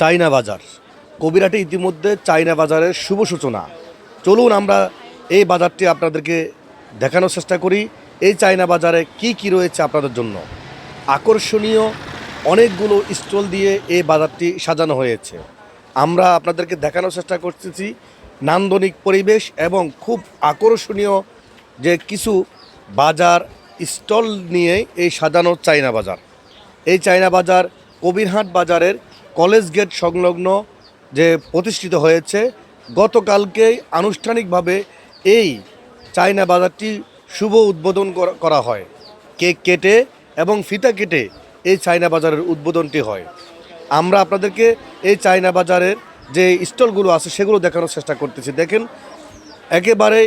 China বাজার কবিরহাটে ইতিমধ্যে China বাজারের শুভ সূচনা। চলুন আমরা এই বাজারটি আপনাদেরকে দেখানোর চেষ্টা করি। এই চায়না বাজারে কি কি রয়েছে আপনাদের জন্য। আকর্ষণীয় অনেকগুলো স্টল দিয়ে এই বাজারটি সাজানো হয়েছে। আমরা আপনাদেরকে দেখানোর চেষ্টা করতেছি নান্দনিক পরিবেশ এবং খুব আকর্ষণীয় যে কিছু বাজার স্টল নিয়ে এই সাজানো চায়না বাজার। এই চায়না বাজার কবিরহাট বাজারের কলেজ গেট সংলগ্ন যে প্রতিষ্ঠিত হয়েছে। গতকালকেই আনুষ্ঠানিকভাবে এই চায়না বাজারটি শুভ উদ্বোধন করা হয়। কেক কেটে এবং ফিতা কেটে এই চায়না বাজারের উদ্বোধনটি হয়। আমরা আপনাদেরকে এই চায়না বাজারের যে স্টলগুলো আছে সেগুলো দেখানোর চেষ্টা করতেছি। দেখেন, একেবারে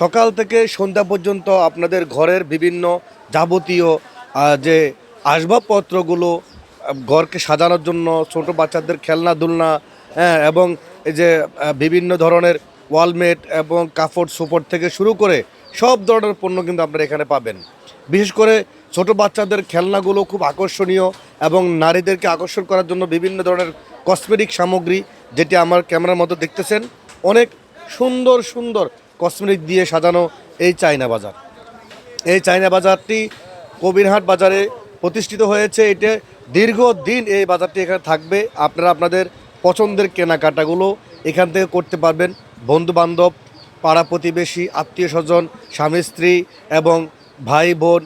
সকাল থেকে সন্ধ্যা পর্যন্ত আপনাদের ঘরের বিভিন্ন যাবতীয় যে আসবাবপত্রগুলো ঘরকে সাজানোর জন্য, ছোট বাচ্চাদের খেলনা দুলনা, এবং এই যে বিভিন্ন ধরনের ওয়ালমেট এবং কাপড় সোপড় থেকে শুরু করে সব ধরনের পণ্য কিন্তু আপনারা এখানে পাবেন। বিশেষ করে ছোট বাচ্চাদের খেলনাগুলো খুব আকর্ষণীয় এবং নারীদেরকে আকর্ষণ করার জন্য বিভিন্ন ধরনের কসমেটিক সামগ্রী, যেটি আমার ক্যামেরার মতো দেখতেছেন, অনেক সুন্দর সুন্দর কসমেটিক দিয়ে সাজানো এই চায়না বাজার। এই চায়না বাজারটি কবিরহাট বাজারে প্রতিষ্ঠিত হয়েছে। এটা দীর্ঘদিন এই বাজারটি এখানে থাকবে। আপনারা আপনাদের পছন্দের কেনাকাটাগুলো এখান থেকে করতে পারবেন। বন্ধুবান্ধব, পাড়া প্রতিবেশী, আত্মীয় স্বজন, স্বামী স্ত্রী এবং ভাই বোন,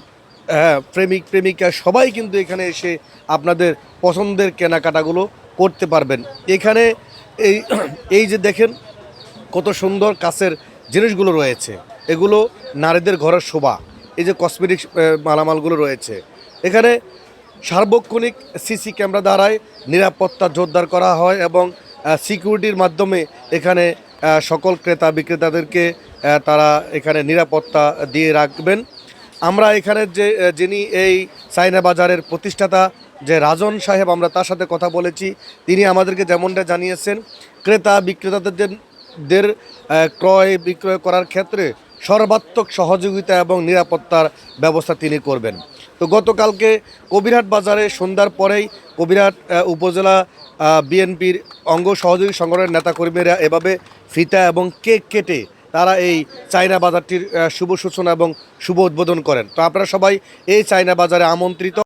প্রেমিক প্রেমিকা সবাই কিন্তু এখানে এসে আপনাদের পছন্দের কেনাকাটাগুলো করতে পারবেন। এখানে এই এই যে দেখেন কত সুন্দর কাছের জিনিসগুলো রয়েছে, এগুলো নারীদের ঘরের শোভা। এই যে কসমেটিক মালামালগুলো রয়েছে এখানে সার্বক্ষণিক সিসি ক্যামেরা দ্বারাই নিরাপত্তা জোরদার করা হয় এবং সিকিউরিটির মাধ্যমে এখানে সকল ক্রেতা বিক্রেতাদেরকে তারা এখানে নিরাপত্তা দিয়ে রাখবেন। আমরা এখানে যিনি এই চায়না বাজারের প্রতিষ্ঠাতা যে রাজন সাহেব, আমরা তার সাথে কথা বলেছি। তিনি আমাদেরকে যেমনটা জানিয়েছেন, ক্রেতা বিক্রেতাদের ক্রয় বিক্রয় করার ক্ষেত্রে সর্বাত্মক সহযোগিতা এবং নিরাপত্তার ব্যবস্থা তিনি করবেন। তো গতকালকে কবিরহাট বাজারে সন্ধ্যার পরেই কবিরহাট উপজেলা বিএনপির অঙ্গ সহযোগী সংগঠনের নেতাকর্মীরা এভাবে ফিতা এবং কেক কেটে তারা এই চায়না বাজারটির শুভ সূচনা এবং শুভ উদ্বোধন করেন। তো আপনারা সবাই এই চায়না বাজারে আমন্ত্রিত।